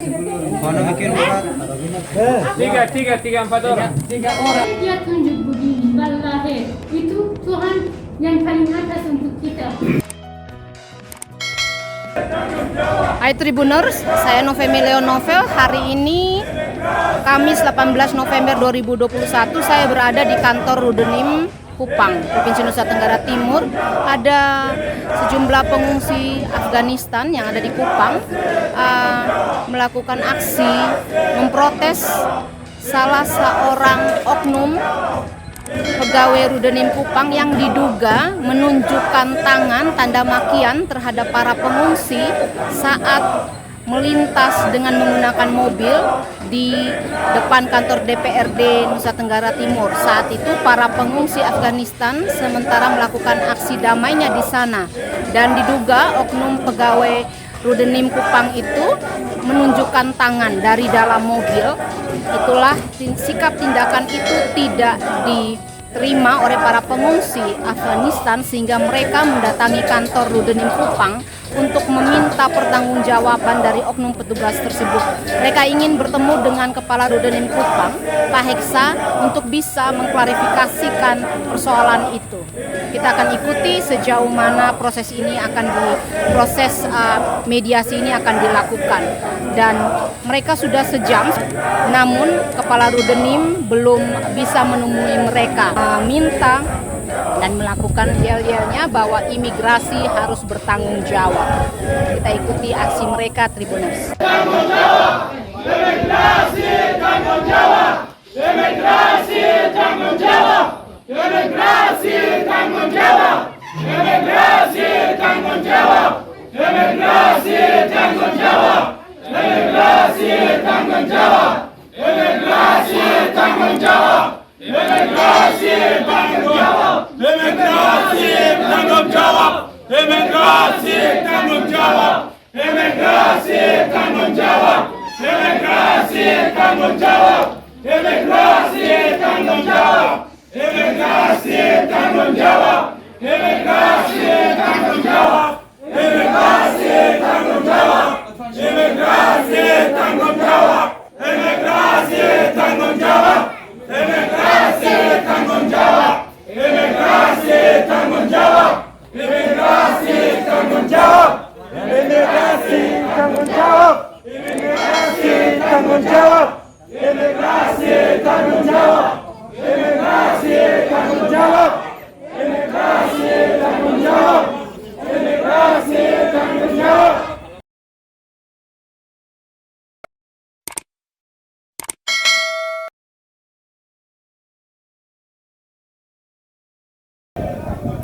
Mana bikin berat? Tiga, empat orang. Dia tunjuk begini, wallahi itu Tuhan yang paling atas untuk kita. Hai Tribuners, saya Novemi Leon Novel. Hari ini Kamis 18 November 2021 saya berada di kantor Rudenim Kupang, Provinsi Nusa Tenggara Timur. Ada sejumlah pengungsi Afghanistan yang ada di Kupang melakukan aksi memprotes salah seorang oknum pegawai Rudenim Kupang yang diduga menunjukkan tangan tanda makian terhadap para pengungsi saat melintas dengan menggunakan mobil di depan kantor DPRD Nusa Tenggara Timur. Saat itu para pengungsi Afghanistan sementara melakukan aksi damainya di sana dan diduga oknum pegawai Rudenim Kupang itu menunjukkan tangan dari dalam mobil. Itulah sikap tindakan itu tidak diterima oleh para pengungsi Afghanistan sehingga mereka mendatangi kantor Rudenim Kupang untuk meminta pertanggungjawaban dari oknum petugas tersebut. Mereka ingin bertemu dengan Kepala Rudenim Kupang, Pak Heksa, untuk bisa mengklarifikasikan persoalan itu. Kita akan ikuti sejauh mana proses ini proses mediasi ini akan dilakukan. Dan mereka sudah sejam, namun Kepala Rudenim belum bisa menemui mereka. Minta dan melakukan yel-yelnya bahwa imigrasi harus bertanggung jawab. Kita ikuti aksi mereka, Tribuners. Tanggung jawab, imigrasi tanggung jawab, imigrasi tanggung jawab, imigrasi tanggung jawab, imigrasi tanggung jawab, imigrasi tanggung jawab, imigrasi tanggung jawab, imigrasi tanggung jawab. Imigrasi tanggung jawab, imigrasi tanggung jawab, imigrasi tanggung jawab, imigrasi tanggung jawab, imigrasi tanggung jawab, imigrasi tanggung jawab, imigrasi tanggung jawab, imigrasi tanggung jawab, imigrasi tanggung jawab, imigrasi tanggung jawab, imigrasi tanggung jawab. Imigrasi tanggung jawab, imigrasi tanggung jawab, imigrasi tanggung jawab, imigrasi tanggung jawab, imigrasi tanggung jawab, imigrasi tanggung jawab, imigrasi tanggung jawab, imigrasi tanggung jawab, imigrasi tanggung jawab.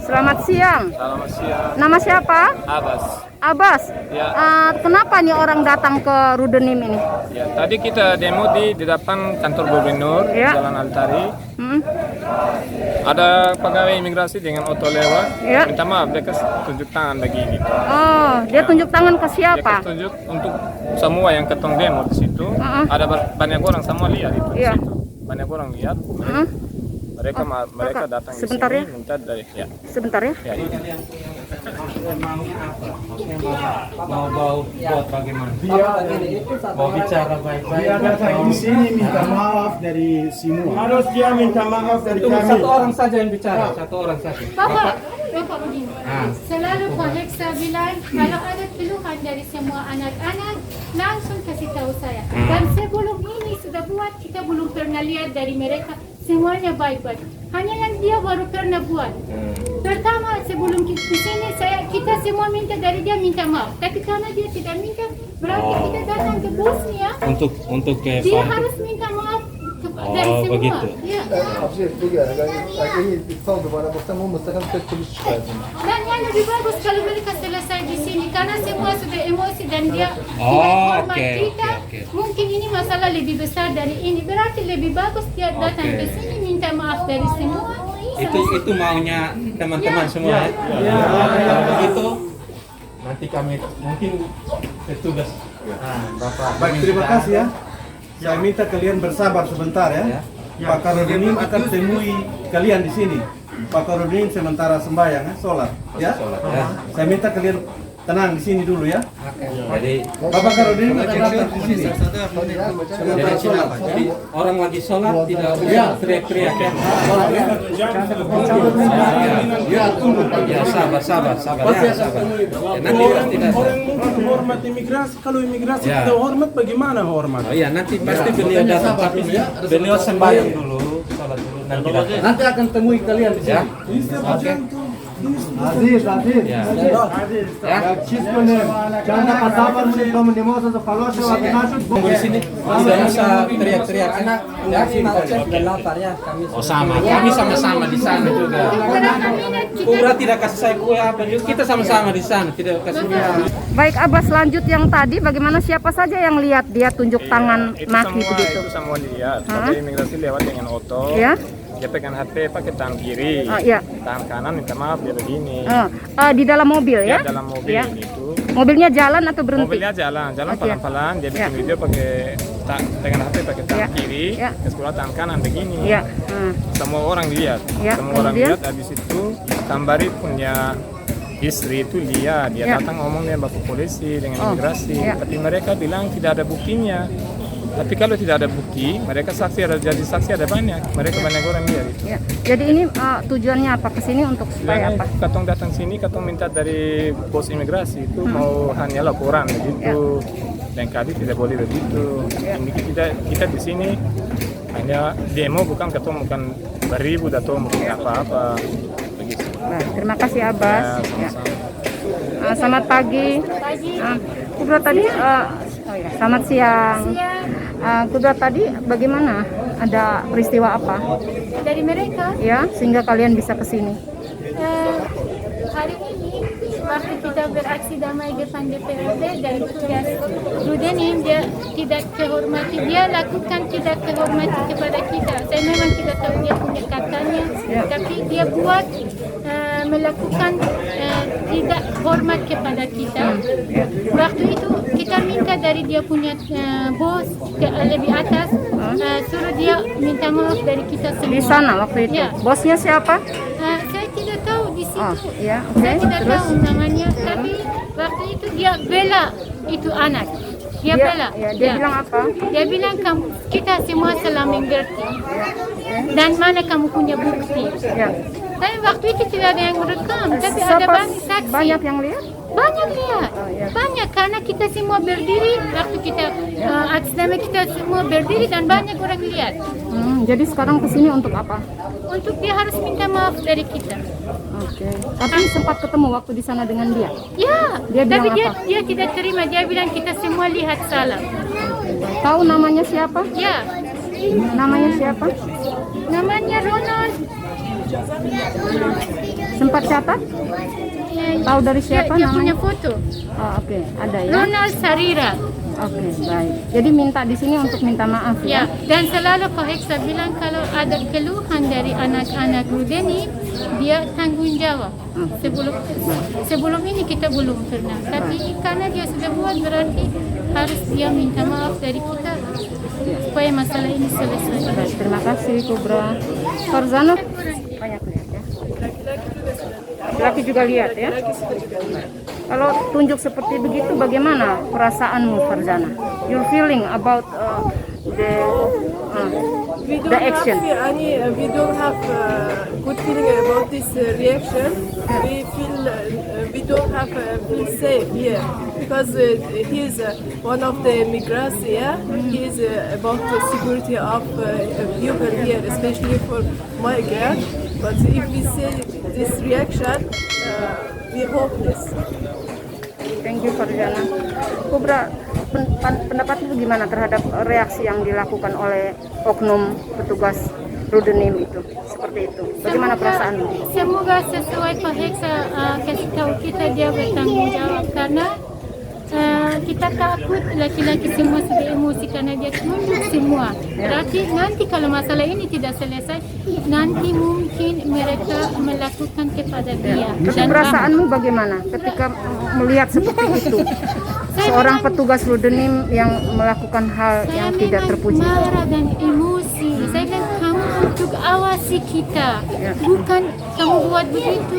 Selamat siang. Selamat siang. Nama siapa? Abbas. Abbas. Ya. Kenapa nih orang datang ke Rudenim ini? Ya, tadi kita demo di depan kantor gubernur, Ya. Jalan Altari. Hmm? Ada pegawai imigrasi dengan oto lewat. Ya. Minta maaf, dia tunjuk tangan lagi gitu. Oh, dia tunjuk tangan ke siapa? Dia tunjuk untuk semua yang ketong demo di situ. Ada banyak orang, semua lihat itu. Di Iya. situ. Banyak orang lihat. Mereka datang sebentar di sini ya. minta dari ya. Sebentar ya. Ya, ini. Mau buat bagaimana? Mau bicara baik-baik. Dia datang di sini minta maaf dari semua. Harus dia minta maaf dari Tunggu, kami. satu orang saja yang bicara, satu orang saja. Bapak begini, selalu Pak Heksa bilang kalau ada keluhan dari semua anak-anak langsung kasih tahu saya. Dan sebelum ini sudah buat, kita belum pernah lihat dari mereka semuanya baik-baik. Hanya yang dia baru pernah buat. Pertama sebelum di sini kita semua minta dari dia minta maaf. Tapi karena dia tidak minta, berarti kita datang ke bosnya. Untuk ke Dia harus minta maaf dari semua. begitu. Ya. Dan yang lebih bagus kalau mereka selesai di sini karena semua sudah emosi dan dia tidak hormat kita. Mungkin ini masalah lebih besar dari ini. Berarti lebih bagus dia datang ke sini minta maaf dari semua. Itu maunya teman-teman semua. Kalau begitu nanti kami mungkin petugas. Bapak. Baik, terima kasih ya. Saya minta kalian bersabar sebentar ya. Pak Karudinim akan temui kalian di sini. Pak Karudinim sementara sembahyang, sholat, ya. Saya minta kalian tenang di sini dulu ya. Jadi Bapak Karodin akan datang di sini. jadi orang lagi sholat tidak usah teriak-teriak ya. Ya sabar. Ya, nanti pasti datang. Orang mungkin hormat imigrasi, kalau imigrasi Ya. tidak hormat bagaimana hormat? Oh iya, nanti pasti beliau datang, tapi beliau sembahyang dulu, sholat dulu, nanti datang. Nanti akan temui kalian di Ya, sini. Aziz. ya. Tunggu di sini, tidak usah teriak-teriak. Oh sama, kami sama-sama di sana juga. Kubra tidak kasih saya kue apa juga, kita sama-sama di sana, tidak kasih dia. Baik Abah, selanjut yang tadi bagaimana, siapa saja yang lihat dia tunjuk tangan maki begitu? Itu semua lihat. Hah? Pakai imigrasi lewat dengan oto. Ya. Dia pegang HP pakai tangan kiri. Oh, iya. Tangan kanan minta maaf dia begini. Di dalam mobil ya? Dia dalam mobil Ya. itu. Mobilnya jalan atau berhenti? Mobilnya jalan Oke. pelan-pelan. Dia bikin Ya. video pakai dengan HP pakai tangan Ya. kiri, Ya. ke sekolah tangan kanan begini. Ya. Semua orang lihat. Ya, Semua orang kemudian? lihat. Habis itu Tambari punya istri itu lihat. Dia Ya. datang ngomong dengan bapak polisi dengan Oh, imigrasi. ya. Tapi mereka bilang tidak ada buktinya. Tapi kalau tidak ada bukti, mereka saksi ada banyak. Mereka banyak orang lihat itu. Ya. Jadi ini tujuannya apa, ke sini untuk supaya apa? Katong datang sini, katong minta dari pos imigrasi itu mau hanya laporan begitu. Dan kali tidak boleh begitu. Ini kita di sini hanya demo, bukan katong bukan beribu atau mungkin apa-apa begitu. Nah, terima kasih Abbas. Ya, Ya. sama-sama. Selamat pagi. Kubra tadi, selamat siang. Kubra tadi bagaimana? Ada peristiwa apa? Dari mereka Ya, sehingga kalian bisa ke sini. hari ini waktu kita beraksi damai depan DPRD dan tugas Rudenim, dia tidak kehormati, dia lakukan tidak kehormati kepada kita. Saya memang tidak tahu dia punya katanya, tapi dia buat melakukan tidak hormat kepada kita. Waktu itu kita minta dari dia punya bos ke lebih atas, suruh dia minta maaf dari kita semua. Di sana waktu itu. Ya. Bosnya siapa? Saya tidak tahu di situ. Oh, ya, oke. Saya tidak Terus? tahu namanya, tapi waktu itu dia bela itu anak. Dia bela. Dia bilang apa? Dia bilang kita semua salah mengerti. Dan mana kamu punya bukti? Ya. Tapi waktu itu tidak ada yang merekam, tapi ada banyak saksi. Banyak yang lihat? Banyak lihat, ya. banyak karena kita semua berdiri waktu kita aksi damai, kita semua berdiri dan banyak orang lihat. Jadi sekarang ke sini untuk apa? Untuk dia harus minta maaf dari kita. Oke. Tapi sempat ketemu waktu di sana dengan dia. Ya, Dia tapi bilang apa? dia tidak terima. Dia bilang kita semua lihat salah. Tahu namanya siapa? Ya, Namanya siapa? namanya Ronald. Sempat catat? Tahu dari siapa Dia namanya? punya foto. Oh, oke, ada ya. Ronald Sarira. Oke, baik. Jadi minta di sini untuk minta maaf Ya, ya. dan selalu Pak Heksa bilang kalau ada keluhan dari anak-anak Rudeni, dia tanggung jawab. Sebelum ini kita belum pernah, tapi karena dia sudah buat berarti harus dia minta maaf dari kita supaya masalah ini selesai. Baik, terima kasih Kubra. Farzano banyak lihat ya. Laki juga lihat ya. Kalau tunjuk seperti begitu, bagaimana perasaanmu, Farzana? Your feeling about the action? We don't have good feeling about this reaction. We don't have feel safe here because he is one of the migrants here. He is about the security of people here, especially for migrants. But if we see this reaction, we hopeless. Thank you, Farzana. Kubra, pendapatmu gimana terhadap reaksi yang dilakukan oleh oknum petugas Rudenim itu? Seperti itu. Bagaimana perasaanmu? Semoga sesuai Pak Heksa kasih tahu kita, dia bertanggung jawab karena kita takut laki-laki semua sudah emosi karena dia tunjuk semua. Berarti nanti kalau masalah ini tidak selesai, nanti mungkin mereka melakukan kepada dia. Tapi Dan perasaanmu bagaimana ketika melihat seperti itu? Seorang petugas Rudenim yang melakukan hal yang tidak terpuji. marah dan emosi. Saya kan kamu untuk awasi kita, bukan kamu buat begitu.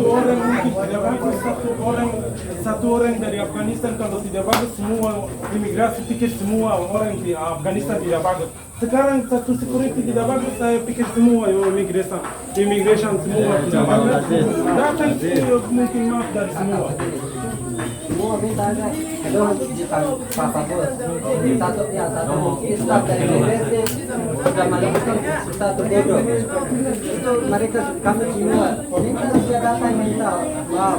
satu orang mungkin tidak bagus, satu orang dari Afghanistan kalau tidak bagus, semua imigrasi pikir semua orang di Afghanistan tidak bagus. Sekarang satu security tidak bagus, saya pikir semua immigration semua tidak bagus. Datang mungkin maaf dari semua. Semua minta ada Papa Bos. Satu staf dari imigrasi sudah melakukan satu bodoh. Mereka kami semua minta sudah datang minta wow.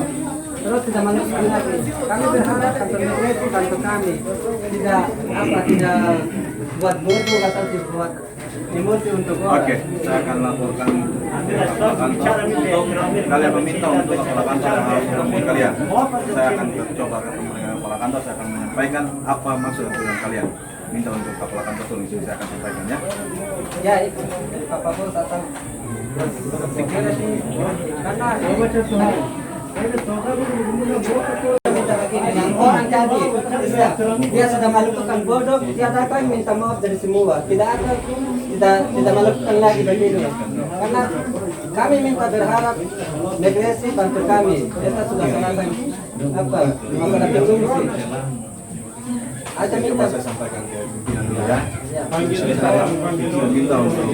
Terus tidak melanjutkan lagi. Kami berharap kantor imigrasi kantor kami tidak buat bodoh atau dibuat emosi untuk orang. Oke, saya akan laporkan kepala kantor untuk kalian meminta untuk kepala kantor menemui kalian. Saya akan coba ketemu dengan kepala kantor, saya akan menyampaikan apa maksud dengan kalian. Minta untuk kepala kantor turun sini, saya akan sampaikan ya. Ya itu Papa Bos atau security karena minta begini yang orang jadi dia sudah melakukan bodoh, dia datang minta maaf dari semua, tidak melakukan lagi begitu karena kami minta berharap migrasi bantu kami, kita sudah selesai masalah pengungsi. Ada minta Saya sampaikan ke pimpinan dulu ya. Saya minta untuk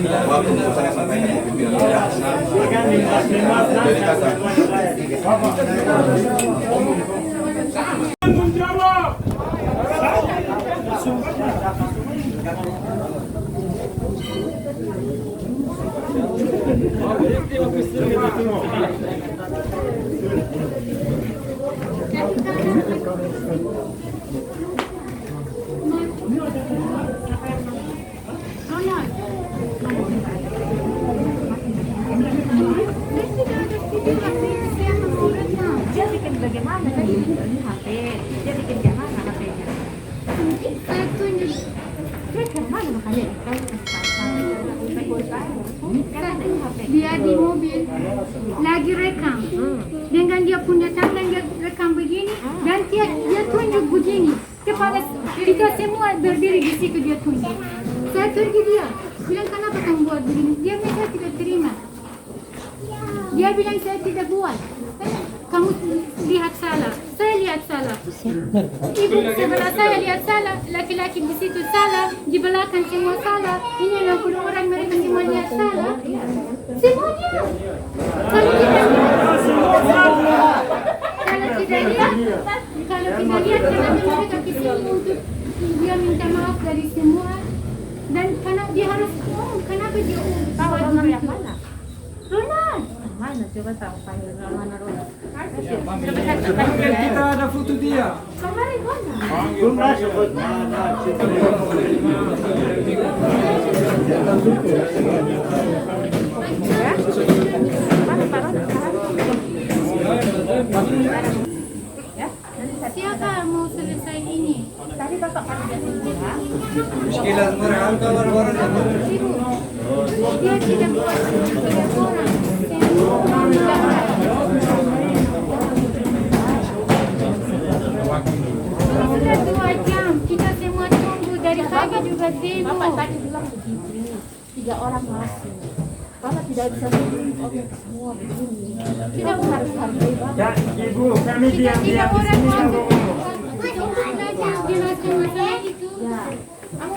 waktu untuk saya sampaikan ke pimpinan dulu ya. Jadi kakak. Tanggung jawab. Dia bikin bagaimana tadi di HP? Dia bikin gimana HP-nya? Saya tunjuk. Dia kemana makanya? Dia di mobil lagi rekam dengan dia punya tangan, dia rekam begini dan dia tunjuk begini kepada kita semua berdiri di situ, dia tunjuk. Saya pergi dia bilang kenapa kamu buat begini? Dia bilang saya tidak terima. Dia bilang saya tidak buat. Kamu lihat salah, saya lihat salah. Ibu sebelah saya lihat salah, laki-laki di situ salah, di belakang semua salah. Ini 60 orang mereka semua lihat salah. Semuanya. Kalau tidak lihat, karena mereka kesini untuk dia minta maaf dari semua. Dan karena dia harus kenapa dia tahu yang mana? Ronald. Mana coba tahu panggil mana Ronald? Kita ada foto dia. Kemarin mana? Siapa mau selesai ini? Tadi Bapak kan bilang. muskilah mereka orang-orang Dia tidak buat orang. Sudah 2 jam, kita semua tunggu dari pagi juga demo. Bapak tadi bilang begitu, 3 orang masuk. Bapak tidak bisa mengurus semua begini. Kita harus hargai Bapak. Ya, Ibu, kami diam di sini kalau Ya, kamu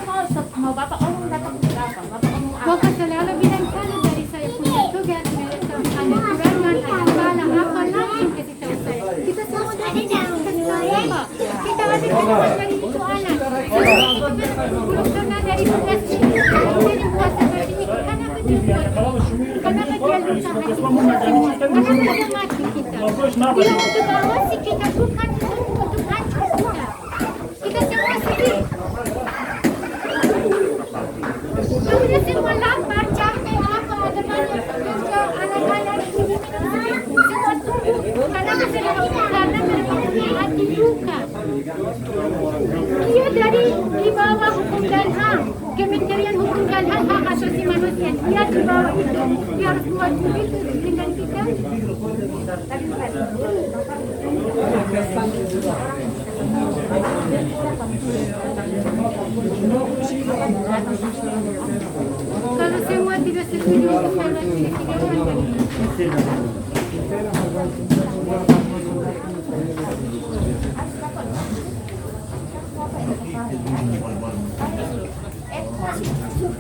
mau Bapak omong datang ke apa? Bapak selalu bilang kalau dari saya punya tugas, ada kurangan, ada salah, apa langsung kasih tahu saya. Kita semua dari Bapak. Kita ada tugas dari itu anak. Belum pernah dari tugas ini. Kalau dia buat seperti ini, kenapa dia buat? Kenapa dia luka hati kita? Kenapa dia mati kita? Dia untuk awasi kita, bukan untuk hancur kita. Kita semua sedih. Sudah semua lapar, capek apa, ada banyak kerja, anak-anak semua tunggu. Karena mereka punya hati luka. Dia dari di bawah hukum dan HAM, Kementerian Hukum dan HAM, Hak Asasi Manusia. Dia di bawah itu, dia harus buat begitu dengan kita. Kalau semua tidak setuju, kita tidak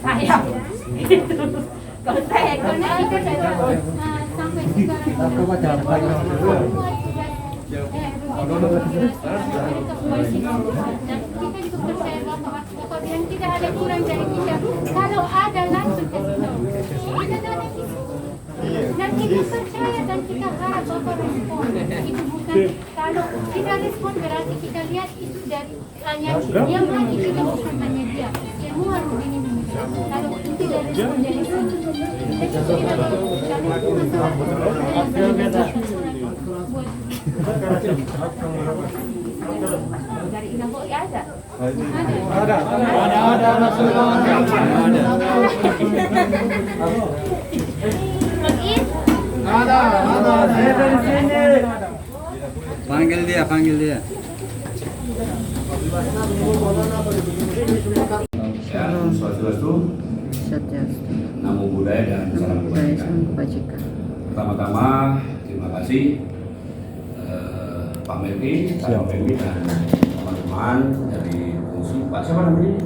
Saya. Kalau saya karena kita sudah sampai sekarang. Apa macam apa yang Dan kita juga percaya bahwa yang tidak ada kurang dari kita. Kalau ada langsung kasih tahu. Kita ada di situ. Dan kita percaya dan kita harap Bapak respon. Itu bukan kalau tidak respon berarti kita lihat itu dari hanya yang mati itu bukan hanya dia. Semua ini kalau tidak respon dari situ. Kita tidak dari Inabok ada. Panggil dia. Swastiastu, Namo Buddhaya dan salam kebajikan. Pertama-tama terima kasih Pak Melki, Pak Melki dan teman-teman dari fungsi Pak siapa namanya?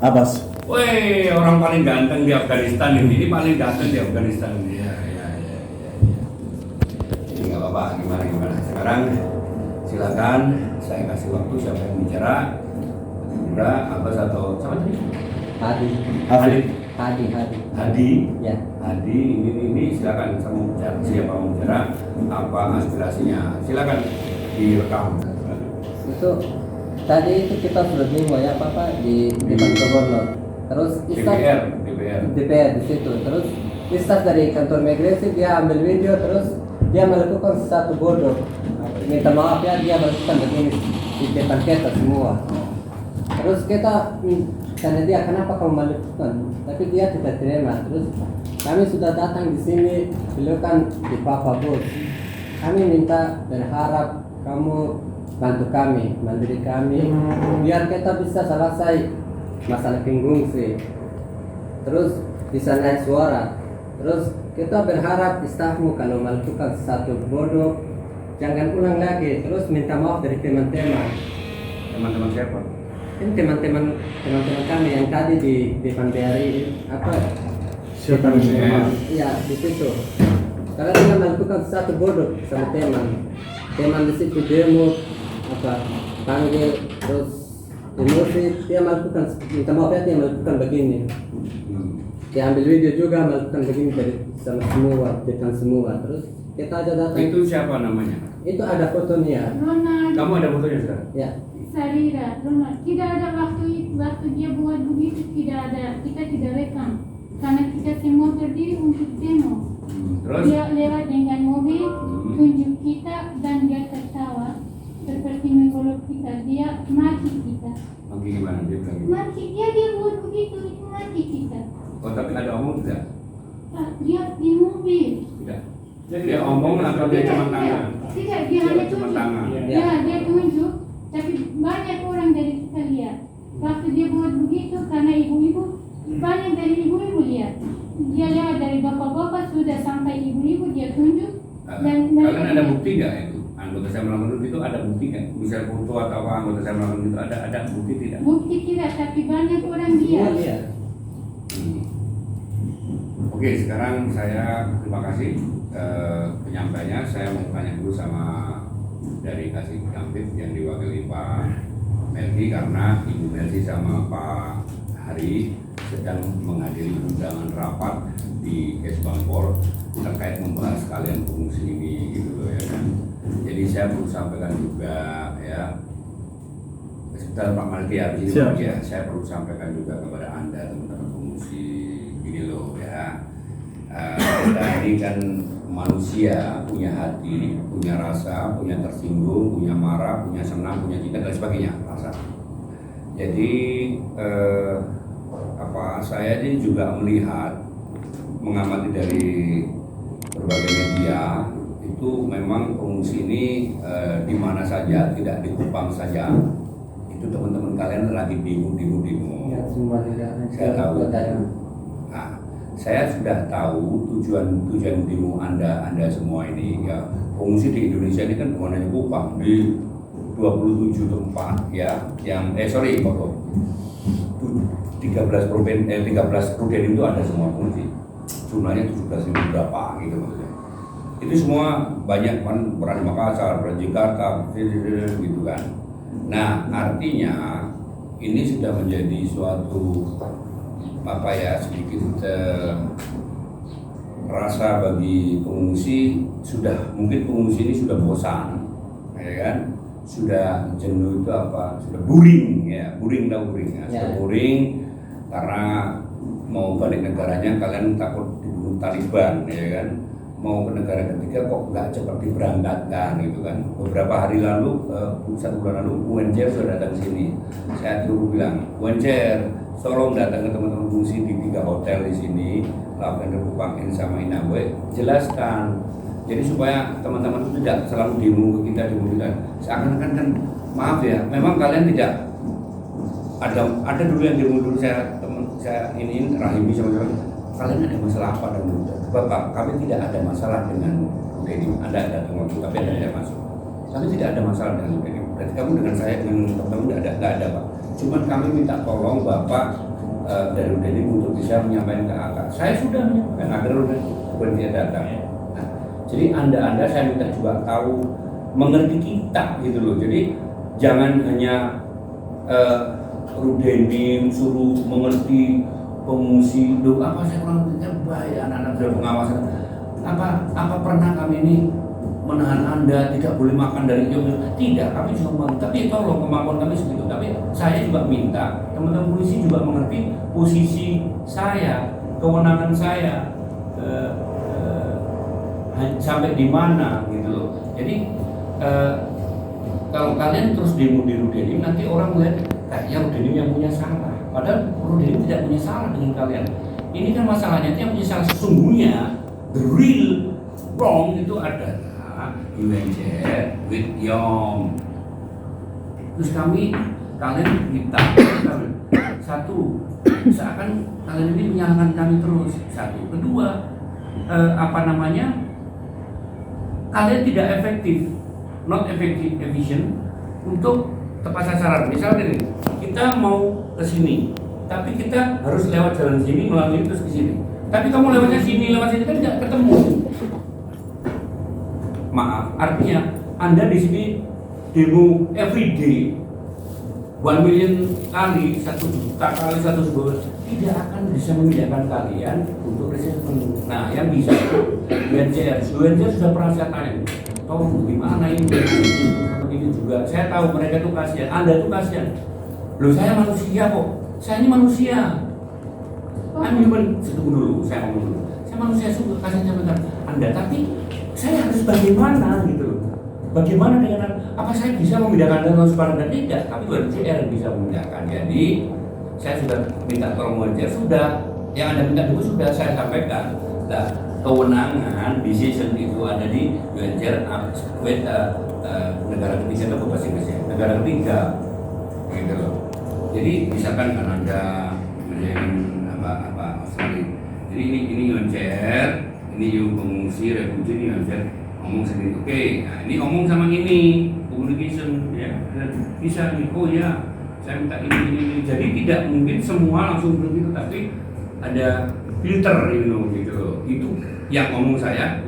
Abbas. Woi, orang paling ganteng di Afghanistan ini paling ganteng di Afghanistan ini. Ya. Jadi nggak apa-apa, gimana. Sekarang silakan saya kasih waktu siapa yang bicara. Indra, Abbas atau siapa tadi? Hadi. Ya. Hadi, ini silakan sama bicara. Siapa mau bicara? Apa aspirasinya? Silakan direkam. Itu tadi itu kita sudah demo ya Pak di depan gubernur. Terus DPR di situ. Terus istaf dari kantor migrasi dia ambil video terus dia melakukan satu bodoh. Minta maaf ya dia melakukan begini di depan kita semua. Terus kita tanya dia kenapa kamu melakukan, tapi dia tidak terima. Terus kami sudah datang di sini, beliau kan di Papa Bos. Kami minta berharap kamu bantu kami, mandiri kami, biar kita bisa selesai masalah pengungsi. Terus bisa naik suara. Terus kita berharap stafmu kalau melakukan satu bodoh jangan ulang lagi. Terus minta maaf dari teman-teman. Teman-teman siapa? Ini teman-teman kami yang tadi di depan BRI apa? Siapa yang Ya di situ. Karena dia melakukan satu bodoh sama teman di situ demo apa panggil terus emosi dia melakukan minta maaf ya dia melakukan begini. Dia ambil video juga melakukan begini dari sama semua depan semua terus kita aja datang. Itu siapa namanya? Itu ada fotonya. Ronald. Kamu ada fotonya sudah? Ya. Sarira, Ronald. Tidak ada waktu dia buat begitu, tidak ada. Kita tidak rekam. Karena kita semua terdiri untuk demo. Terus? Dia lewat dengan mobil, tunjuk kita dan dia tertawa. Seperti menggolok kita, dia maki kita. Maki gimana? Dia bilang gitu? Maki, dia buat begitu, itu maki kita. Oh tapi ada omong tidak? Dia di mobil. Tidak. Dia omong atau dia cuma tangan? Tidak, dia hanya Cuma tunjuk. tangan. Ya, dia tunjuk. Tapi banyak orang dari kita lihat. Waktu dia buat begitu, karena ibu-ibu, banyak dari ibu-ibu lihat. Dia lewat dari bapak-bapak sudah sampai ibu-ibu dia tunjuk. Dan Kalian ada bukti nggak itu? Anggota saya melakukan itu ada bukti nggak? Misal foto atau apa anggota saya melakukan itu ada bukti tidak? Bukti tidak, tapi banyak orang lihat. Oke, sekarang saya terima kasih penyampaiannya. Saya mau tanya dulu sama dari Kasih Kamtib yang diwakili Pak Melki karena Ibu Melki sama Pak Hari sedang menghadiri undangan rapat di Kesbangpol terkait membahas kalian fungsi ini gitu loh ya kan. Jadi saya perlu sampaikan juga ya. Sebentar Pak Melki habis ini ya, saya perlu sampaikan juga kepada Anda teman-teman fungsi gini loh ya. Kita ini kan manusia punya hati, punya rasa, punya tersinggung, punya marah, punya senang, punya cinta dan sebagainya rasa. Jadi saya ini juga melihat mengamati dari berbagai media itu memang pengungsi ini di mana saja, tidak di Kupang saja. Itu teman-teman kalian lagi bingung. Ya, semua Saya tahu. Nah, saya sudah tahu tujuan demo Anda semua ini ya. Pengungsi di Indonesia ini kan bukan hanya Kupang, di 27 tempat ya yang 13 Rudenim itu ada semua pengungsi. Jumlahnya 17.000 berapa gitu maksudnya. Itu semua banyak kan, berada di Makassar, berada di Jakarta, gitu kan. Nah, artinya ini sudah menjadi suatu sedikit rasa bagi pengungsi. Mungkin pengungsi ini sudah bosan, ya kan? Sudah jenuh, itu sudah boring ya, sudah boring karena mau balik negaranya kalian takut dibunuh Taliban, ya kan? Mau ke negara ketiga kok nggak cepat diberangkatkan gitu kan. Beberapa hari lalu, 1 bulan lalu, UNCR sudah datang sini. Saya dulu bilang, UNCR tolong datang ke teman-teman pengungsi di 3 hotel di sini, Lavender, Kupang, sama Inabue, jelaskan. Jadi supaya teman-teman itu tidak selalu demo kita. Seakan-akan kan, maaf ya, memang kalian tidak ada dulu yang demo dulu saya ini Rahimi sama kalian ada masalah apa dengan Bapak? Kami tidak ada masalah dengan Rudenim. Anda datang waktu tapi Anda tidak masuk. Kami tidak ada masalah dengan Rudenim. Berarti kamu dengan saya dengan teman-teman tidak ada Pak. Cuman kami minta tolong Bapak dari Rudenim untuk bisa menyampaikan ke akak. Saya sudah menyampaikan agar Rudenim datang. Nah, jadi Anda saya minta juga tahu mengerti kita gitu loh. Jadi jangan hanya Rudenim suruh mengerti pengungsi, apa saya kurang baik anak-anak dari pengawasan. Apa pernah kami ini menahan Anda tidak boleh makan dari jam? Tidak, kami cuma tapi tolong kemampuan kami segitu. Tapi saya juga minta teman-teman polisi juga mengerti posisi saya, kewenangan saya sampai di mana gitu loh. Jadi kalau kalian terus demo di Rudenim, nanti orang melihat kayaknya Rudenim yang punya salah. Padahal Rudenim tidak punya salah dengan kalian. Ini kan masalahnya yang punya salah sesungguhnya, the real wrong itu adalah UNCR with Yom. Terus kalian kita satu, seakan kalian ini menyalahkan kami terus. Satu, kedua, kalian tidak efektif, not efficient untuk tepat sasaran. Misalnya kita mau ke sini, tapi kita harus lewat jalan sini, melalui terus ke sini. Tapi kamu lewat sini kan tidak ketemu. Maaf, artinya Anda di sini demo every day 1 million kali, 1 juta kali, 1 sebuah, tidak akan bisa memindahkan kalian untuk resettlement. Nah, yang bisa UNCR sudah pernah saya tanya, tolong gimana ini juga. Saya tahu mereka tuh kasihan, Anda tuh kasihan. Loh, saya manusia kok. Saya ini manusia. I'm human. Tunggu dulu, saya ngomong dulu. Saya manusia juga, kasihan sama Anda. Tapi saya harus bagaimana gitu? Bagaimana dengan apa saya bisa memindahkan Anda supaya tidak? Tapi UNCR bisa memindahkan. Jadi saya sudah minta tolong UNCR, sudah. Yang Anda minta dulu sudah saya sampaikan. Nah, kewenangan decision itu ada di UNCR negara ketiga atau pasti negara ketiga gitu loh. Jadi misalkan kan Anda menjadi Australia. Jadi ini UNCR, ini pengungsi refugi, ini UNCR ngomong sendiri. Oke, nah ini ngomong sama ini communication ya, bisa nih. Oh ya, saya minta ini. Jadi tidak mungkin semua langsung begitu, tapi ada filter gitu. Itu yang ngomong saya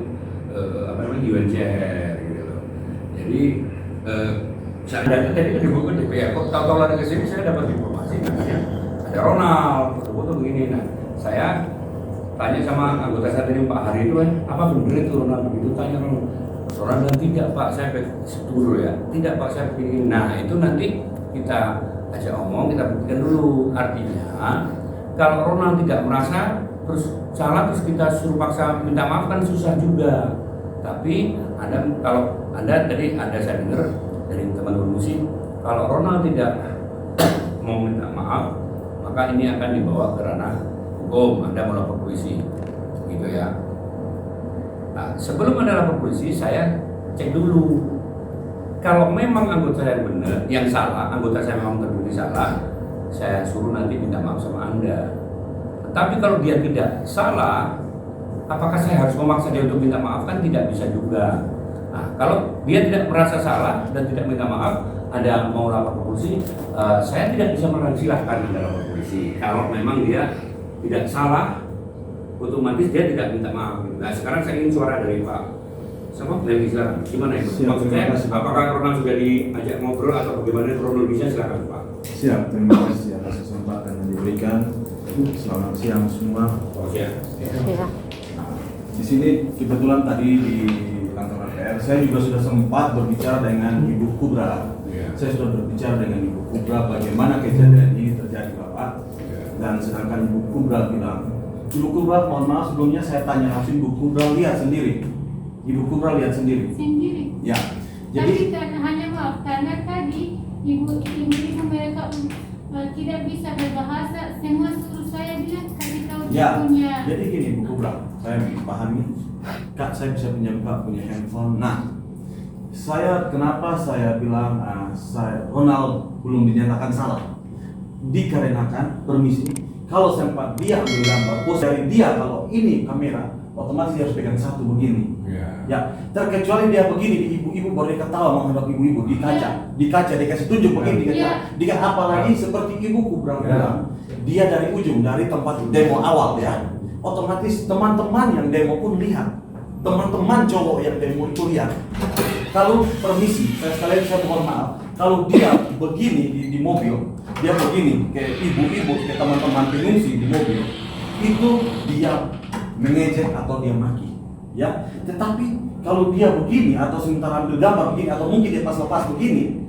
UNCR gitu loh. Jadi saya tadi di buku DPR, kok tahu lari ke sini saya dapat informasi namanya ada Ronald, foto begini. Nah, saya tanya sama anggota saya tadi Pak Hari itu kan, apa benar itu Ronald begitu? Tanya Ronald dan tidak Pak, saya dulu ya, tidak Pak saya begini. Nah itu nanti kita ajak omong, kita buktikan dulu. Artinya kalau Ronald tidak merasa terus salah terus kita suruh paksa minta maaf kan susah juga. Tapi kalau Anda tadi saya dengar dari teman-teman musik, kalau Ronald tidak mau minta maaf, maka ini akan dibawa ke ranah hukum. Anda mau lapor polisi, gitu ya. Nah, sebelum Anda lapor polisi, saya cek dulu. Kalau memang anggota saya benar, yang salah, anggota saya memang terbukti salah, saya suruh nanti minta maaf sama Anda. Tapi kalau dia tidak salah, apakah saya harus memaksa dia untuk minta maaf? Kan tidak bisa juga. Nah, kalau dia tidak merasa salah dan tidak minta maaf, ada mau lapor ke polisi, saya tidak bisa silahkan Anda lapor ke polisi. Kalau memang dia tidak salah, otomatis dia tidak minta maaf. Nah sekarang saya ingin suara dari Pak sama Melki, silakan. Gimana itu? Maksudnya apakah Ronald sudah diajak ngobrol atau bagaimana kronologisnya, silakan Pak. Siap, terima kasih atas kesempatan yang diberikan. Selamat siang semua. Oh, siap. Di sini kebetulan tadi di kantor RPR saya juga sudah sempat berbicara dengan Ibu Kubra. Saya sudah berbicara dengan Ibu Kubra bagaimana kejadian ini terjadi Bapak. Dan sedangkan Ibu Kubra bilang, Ibu Kubra mohon maaf sebelumnya saya tanya langsung, Ibu Kubra lihat sendiri. Ibu Kubra lihat sendiri. Sendiri. Ya. Tapi karena hanya maaf karena tadi ibu mereka tidak bisa berbahasa, semua suruh saya bilang kasih tahu Ya, punya. jadi gini Bu Kubra, saya pahami. Kak, saya bisa pinjam Kak punya handphone. Nah, kenapa saya bilang Ronald belum dinyatakan salah? Dikarenakan permisi, kalau sempat dia ambil gambar, pos dari dia kalau ini kamera, otomatis dia harus pegang satu begini. Ya, terkecuali dia begini, ibu-ibu baru dia ketawa menghadap ibu-ibu di kaca, dikasih tunjuk begini di kaca. Dia apalagi seperti Ibu Kubra bilang, dia dari ujung, dari tempat demo awal ya. Otomatis teman-teman yang demo pun lihat, teman-teman cowok yang demo itu lihat. Kalau permisi, saya mohon maaf, kalau dia begini di mobil, dia begini ke ibu-ibu, ke teman-teman pengungsi di mobil, itu dia mengejek atau dia maki. Ya, tetapi kalau dia begini atau sementara ambil gambar begini atau mungkin dia pas lepas begini,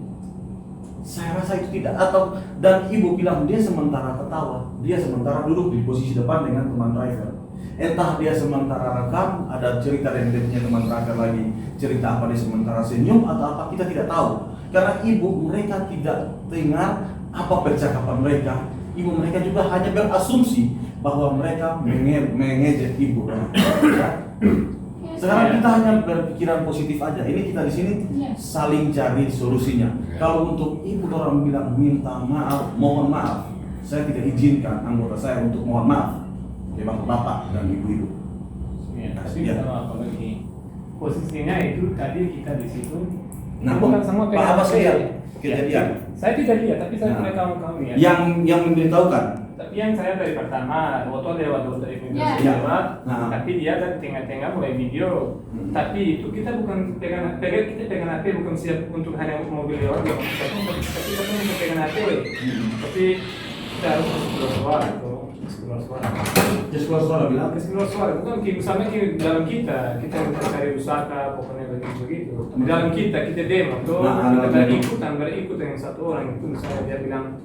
saya rasa itu tidak. Atau dan ibu bilang dia sementara ketawa, dia sementara duduk di posisi depan dengan teman driver. Entah dia sementara rekam, ada cerita dari dia punya teman driver lagi, cerita apa dia sementara senyum atau apa, kita tidak tahu. Karena ibu mereka tidak dengar apa percakapan mereka. Ibu mereka juga hanya berasumsi bahwa mereka mengejek ibu. Sekarang kita hanya berpikiran positif aja. Ini kita di sini saling cari solusinya. Kalau untuk ibu orang bilang minta maaf, mohon maaf, saya tidak izinkan anggota saya untuk mohon maaf ke bapak dan ibu-ibu. Tapi kalau lagi posisinya itu tadi kita di situ. Nah, bukan semua Pak Abbas lihat kejadian. Saya tidak lihat, tapi saya punya kawan-kawan ya. Yang memberitahukan. Tapi yang saya dari pertama, foto lewat dokter imigrasi lewat, tapi dia dari tengah-tengah mulai video. Tapi itu kita bukan pegang HP bukan siap untuk hanya mobil lewat, tapi kita pun bisa pegang HP. Tapi kita harus keluar suara itu, keluar suara bilang. Keluar suara, bukan misalnya dalam kita cari usaha, pokoknya begitu. Di dalam kita demo, kita berikut dengan satu orang itu misalnya dia bilang.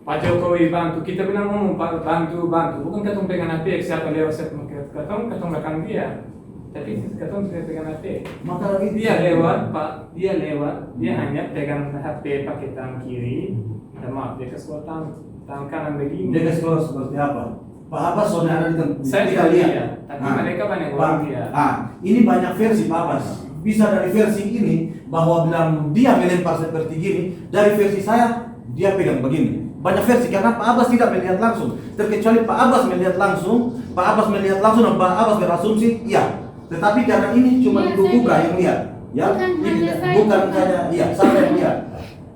Pak Jokowi bantu, kita bilang bantu, bukan katong pegang HP, siapa lewat katong belakang dia, tapi katong tidak pegang HP. Maka dia lewat, dia hanya pegang HP pakai tangan kiri, maaf dia kasih tangan kanan begini. Dia kasih keluar seperti apa? Pak Abbas soalnya ada di saya tidak lihat, tapi mereka banyak orang dia. Ini banyak versi Pak Abbas. Bisa dari versi ini bahwa bilang dia melempar seperti gini, dari versi saya dia pegang begini. Banyak versi karena Pak Abbas tidak melihat langsung. Terkecuali Pak Abbas melihat langsung dan Pak Abbas berasumsi iya. Tetapi karena ini cuma Ibu Kubra yang lihat, ya. Bukan saya, saya yang lihat.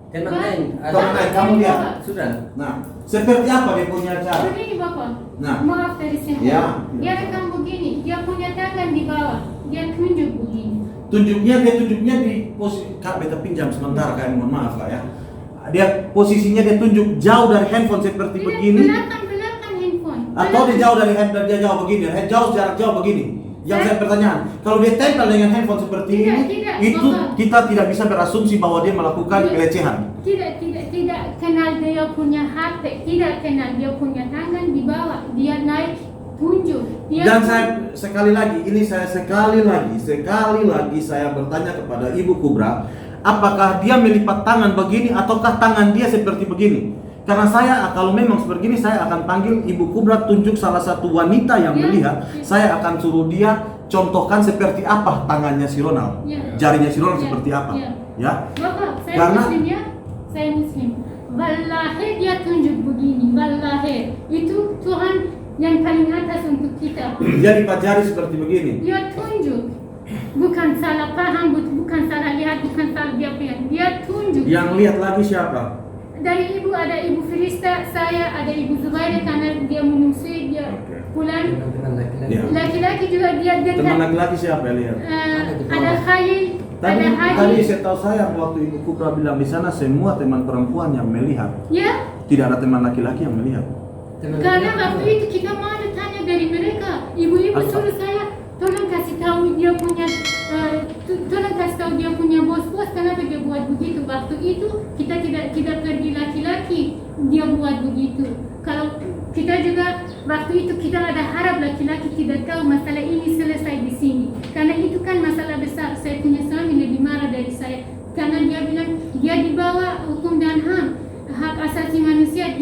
Teman lain, kamu lihat. Sudah. Nah, seperti apa dia punya cara? Begini Bapak, Nah. maaf dari semua. Ya. Dia rekam begini, dia punya tangan di bawah, dia tunjuk begini. Tunjuknya di posisi Kak beta pinjam sebentar Kak, mohon maaf Kak ya. Dia posisinya dia tunjuk jauh dari handphone seperti begini. Belakang handphone. Atau dia jauh dari handphone, dia jauh begini, jarak jauh begini. Yang saya pertanyaan, kalau dia tempel dengan handphone seperti ini, itu kita tidak bisa berasumsi bahwa dia melakukan pelecehan. Tidak kenal dia punya HP, tidak kenal dia punya tangan di bawah, dia naik tunjuk. Dan saya sekali lagi saya bertanya kepada Ibu Kubra, apakah dia melipat tangan begini ataukah tangan dia seperti begini? Karena kalau memang seperti ini, saya akan panggil Ibu Kubra tunjuk salah satu wanita yang melihat. Saya akan suruh dia contohkan seperti apa tangannya si Ronald, jarinya si Ronald seperti apa, ya? Bapak, Karena saya Muslim. Wallahi dia tunjuk begini, wallahi itu Tuhan yang paling atas untuk kita. Jadi Pak jari seperti begini. Dia tunjuk. bukan salah paham, bukan salah lihat, bukan salah dia tunjuk. Yang lihat lagi siapa? Dari ibu ada ibu Filista, saya ada ibu Zubaida karena dia menyusui, dia pulang. Laki-laki juga dia dekat. Teman laki-laki siapa yang lihat? Ada Khalil, ada Haji. Tadi setahu saya waktu Ibu Kubra bilang di sana semua teman perempuan yang melihat. Ya. Tidak ada teman laki-laki yang melihat. Karena waktu itu kita malu tanya dari mereka. Ibu-ibu suruh saya tolong kasih tahu dia punya bos-bos kenapa dia buat begitu. Waktu itu kita tidak pergi laki-laki, dia buat begitu. Kalau kita juga waktu itu kita ada harap laki-laki tidak tahu masalah ini selesai di sini. Karena itu kan masalah besar. Saya punya suami lebih marah dari saya karena dia bilang dia di bawah hukum dan HAM, hak asasi manusia.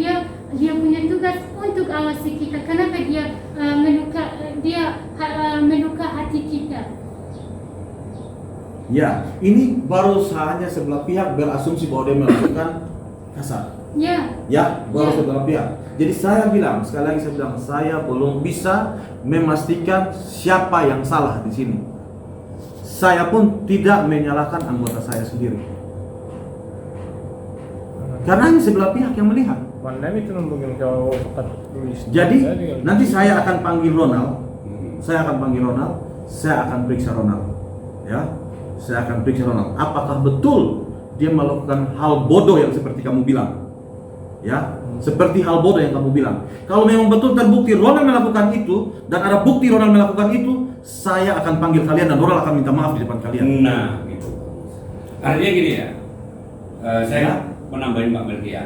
Dia punya tugas untuk awasi kita. Kenapa dia meluka hati kita? Ya, ini baru hanya sebelah pihak berasumsi bahwa dia melakukan kasar. Ya, baru sebelah pihak. Jadi saya bilang, sekali lagi saya bilang, saya belum bisa memastikan siapa yang salah di sini. Saya pun tidak menyalahkan anggota saya sendiri. Karena ini sebelah pihak yang melihat. Jadi nanti saya akan panggil Ronald. Saya akan periksa Ronald. Ya, saya akan periksa Ronald. Apakah betul dia melakukan hal bodoh yang seperti kamu bilang? Ya, seperti hal bodoh yang kamu bilang. Kalau memang betul terbukti Ronald melakukan itu dan ada bukti Ronald melakukan itu, saya akan panggil kalian dan Ronald akan minta maaf di depan kalian. Nah, gitu. Artinya gini ya. Saya menambahin Pak Melki ya.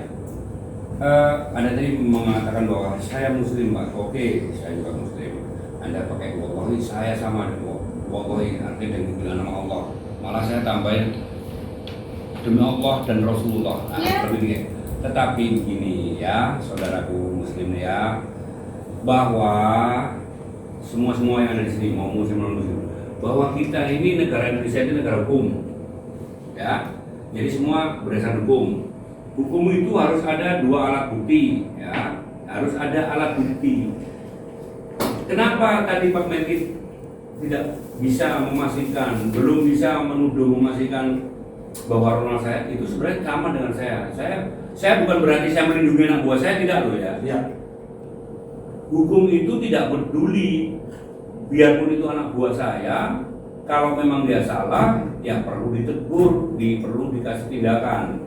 Anda tadi mengatakan bahwa saya Muslim, Pak. Oke, saya juga Muslim. Anda pakai wallahi, saya sama dengan wallahi, artinya dengan nama Allah. Malah saya tambahin demi Allah dan Rasulullah. Nah, seperti ini. Tetapi begini ya, saudaraku Muslim ya, bahwa semua yang ada di sini mau Muslim non Muslim, bahwa kita ini negara Indonesia ini negara hukum, ya. Jadi semua berdasarkan hukum. Hukum itu harus ada dua alat bukti, ya. Harus ada alat bukti. Kenapa tadi Pak Melki tidak bisa memastikan, belum bisa menuduh memastikan bahwa Ronald saya itu sebenarnya sama dengan saya. Saya bukan berarti saya melindungi anak buah saya, tidak loh ya. Hukum itu tidak peduli, biarpun itu anak buah saya, kalau memang dia salah, ya perlu ditegur, perlu dikasih tindakan.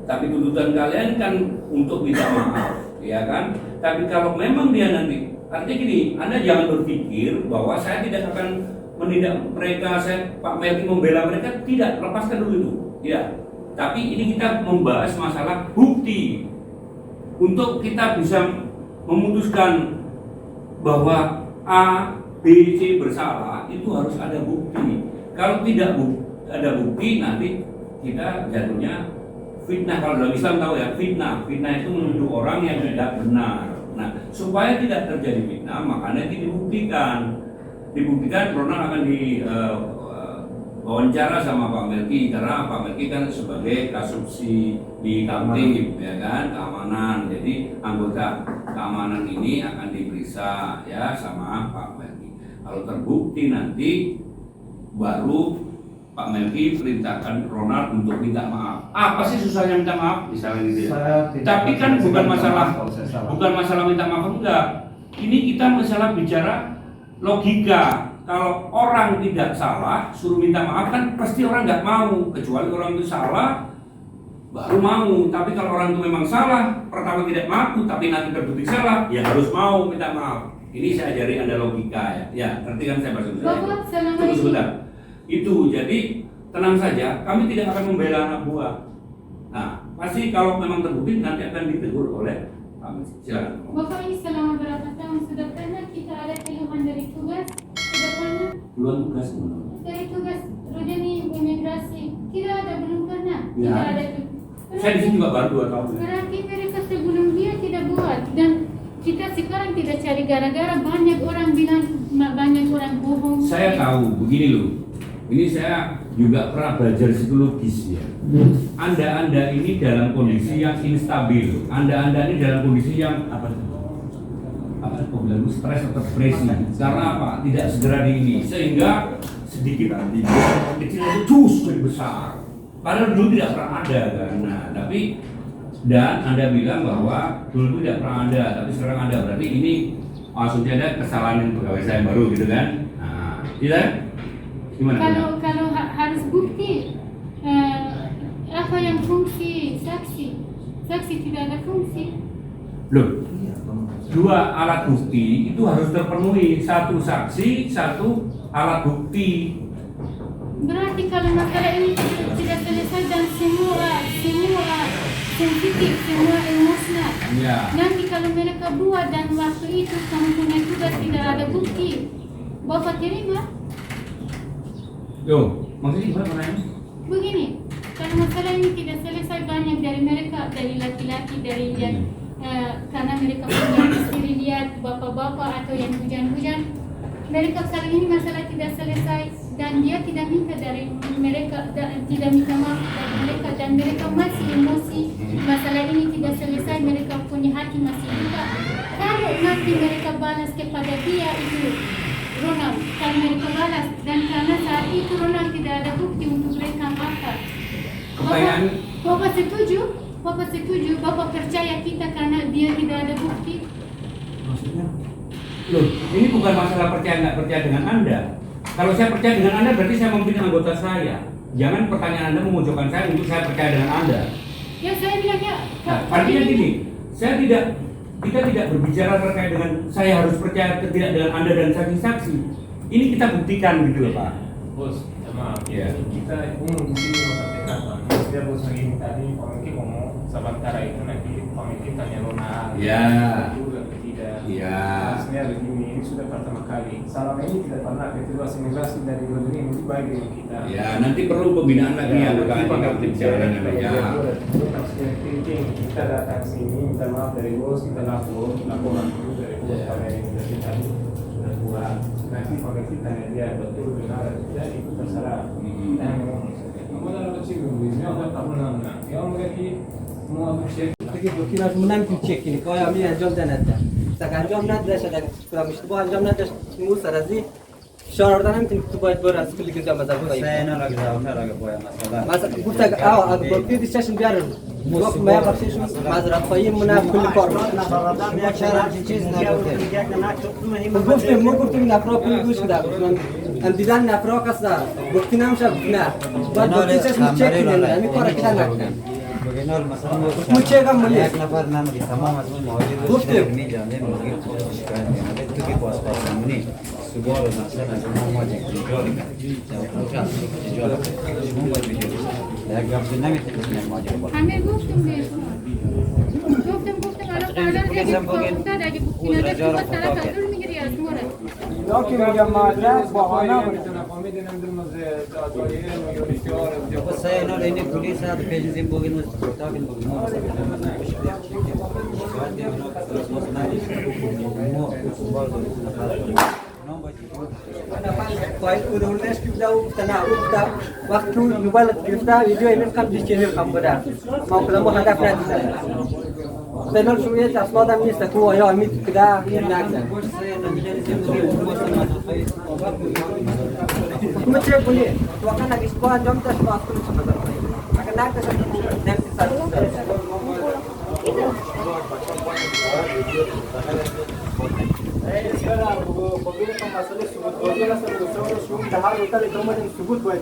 Tapi tuntutan kalian kan untuk minta maaf, ya kan? Tapi kalau memang dia nanti, artinya gini, Anda jangan berpikir bahwa saya tidak akan menindak mereka, Pak Melki membela mereka, tidak, lepaskan dulu itu, ya. Tapi ini kita membahas masalah bukti untuk kita bisa memutuskan bahwa A, B, C bersalah, itu harus ada bukti. Kalau tidak ada bukti, nanti kita jatuhnya fitnah. Kalau dalam Islam tahu ya, fitnah itu menuduh orang yang tidak benar. Nah, supaya tidak terjadi fitnah, makanya dibuktikan Ronald akan wawancara sama Pak Melki, karena Pak Melki kan sebagai kasubsi di Kamtib, ya kan, keamanan. Jadi anggota keamanan ini akan diperiksa ya sama Pak Melki. Kalau terbukti nanti baru Pak Melki perintahkan Ronald untuk minta maaf. Apa sih susahnya minta maaf? Misalnya gitu ya. Tapi kan bukan masalah minta maaf, enggak. Ini kita masalah bicara logika. Kalau orang tidak salah, suruh minta maaf kan pasti orang nggak mau. Kecuali orang itu salah, baru mau. Tapi kalau orang itu memang salah, pertama tidak mampu, tapi nanti terbukti salah, ya harus mau minta maaf. Ini saya ajari Anda logika ya. Ya, ngerti kan saya maksud saya? Tunggu sebentar. Itu jadi tenang saja, kami tidak akan membela anak buah. Nah, pasti kalau memang terbukti nanti akan ditegur oleh kami. Silakan. Bapak ini selama berapa tahun sudah pernah kita ada keluhan dari tugas? Sudah pernah? Keluhan tugas dari tugas Rudeni imigrasi tidak ada, belum pernah. Ya. Tidak ada. Saya di sini juga baru 2 tahun. Berarti mereka sebelum dia tidak buat, dan kita sekarang tidak cari gara-gara. Banyak orang bilang, banyak orang bohong. Saya tahu begini loh. Ini saya juga pernah belajar psikologis ya. Anda ini dalam kondisi yang instabil. Anda ini dalam kondisi yang stres atau depresi. Karena apa? Tidak segera di ini. Sehingga sedikit kecil itu cus jadi besar. Padahal dulu tidak pernah ada kan. Nah, tapi dan Anda bilang bahwa dulu tidak pernah ada, tapi sekarang ada. Berarti ini maksudnya ada kesalahan pegawai saya baru gitu kan? Nah, tidak? Gimana? Kalau harus bukti apa yang fungsi saksi tidak ada fungsi. Loh, dua alat bukti itu harus terpenuhi, satu saksi, satu alat bukti. Berarti kalau masalah ini tidak selesai dan semua sensitif, semua emosional. Ya. Nanti kalau mereka buat dan waktu itu kemungkinan juga tidak ada bukti, Bapak terima? Yo, maksudnya gimana nanya? Begini, kalau masalah ini tidak selesai banyak dari mereka, dari laki-laki, dari yang karena mereka punya istri lihat bapak-bapak atau yang hujan-hujan, mereka kali ini masalah tidak selesai dan dia tidak minta dari mereka, tidak minta maaf dari mereka dan mereka masih emosi. Masalah ini tidak selesai, mereka punya hati masih luka. Kalau nanti mereka balas kepada dia itu Ronald, kalau mereka balas dan karena saat itu Ronald tidak ada bukti untuk mereka apa. Bapak setuju? Bapak setuju? Bapak percaya kita karena dia tidak ada bukti? Maksudnya? Loh, ini bukan masalah percaya nggak percaya dengan Anda. Kalau saya percaya dengan Anda berarti saya memimpin anggota saya. Jangan pertanyaan Anda memojokkan saya untuk saya percaya dengan Anda. Ya saya bilangnya. Nah, artinya gini, kita tidak berbicara terkait dengan saya harus percaya atau tidak dengan Anda dan saksi-saksi. Ini kita buktikan gitu loh Pak. Bos, maaf. Ya. Kita umum di sini mau sampaikan Pak. Dia bos lagi tadi pemimpin ngomong sementara itu nanti pemimpin tanya Ronald. Ya. Juga tidak. Ya. Sebenarnya begini, ini sudah pertama kali. Selama ini tidak pernah evaluasi migrasi dari Golden ini lebih baik dengan kita. Ya, nanti perlu pembinaan lagi ya, bukan tim siaran ya. Kita datang sini minta maaf dari bos, kita laporan dulu dari bos pada yang kita tadi sudah buat. Nanti pemimpin tanya dia betul benar tidak itu terserah. Kita hanya ngomong. Kemudian kecil bisnya udah tak menang. Yang lagi semua bercek. Lagi buktinya menang cek ini. Kau yang ini anjom dan ada. Sekarang anjom ada sedang kurang istimewa anjom ada semua sarazi. Short tanam tin buat beras klik jam mazhab saya nak lagi masalah. Masa kita awak bukti di station biar وقت ما يغطيش معذرة طيب منا كل قرن. قلت مو قلت من أفراد كل جوش ده. البدان أفراد كذا. قلت نام شبنا. بعد قلت إيش مشيك من يعني كورة كذا نكنا. مشيك هم ليه؟ قلت. Sudah masalah semua wajib dijual kan, jangan kontrak dijual semua wajib dijual. Dah gambar nama itu semua wajib. Kami gustum deh. Gustum kalau dia kita ada bukti ada cuma salah satu mikir ya semua. لكن يا جماعة بهانا Apa saya nak ini polis ada penjim bogin mus takin bogin mus. Kuat udah ulas kita tanah udah waktu jual kita video ini kan di channel kamu ber. Mau ketemu hadap nanti saya. Channel sudah asal dah ni satu ayah amit kita ni nak. Macam boleh. Tuakan lagi sekolah jam tas waktu sama tak. Akan nak tas nanti satu. Sekarang, kalau kita masalah sebut, kalau kita sebut, sebut dah hari kita itu macam sebut buat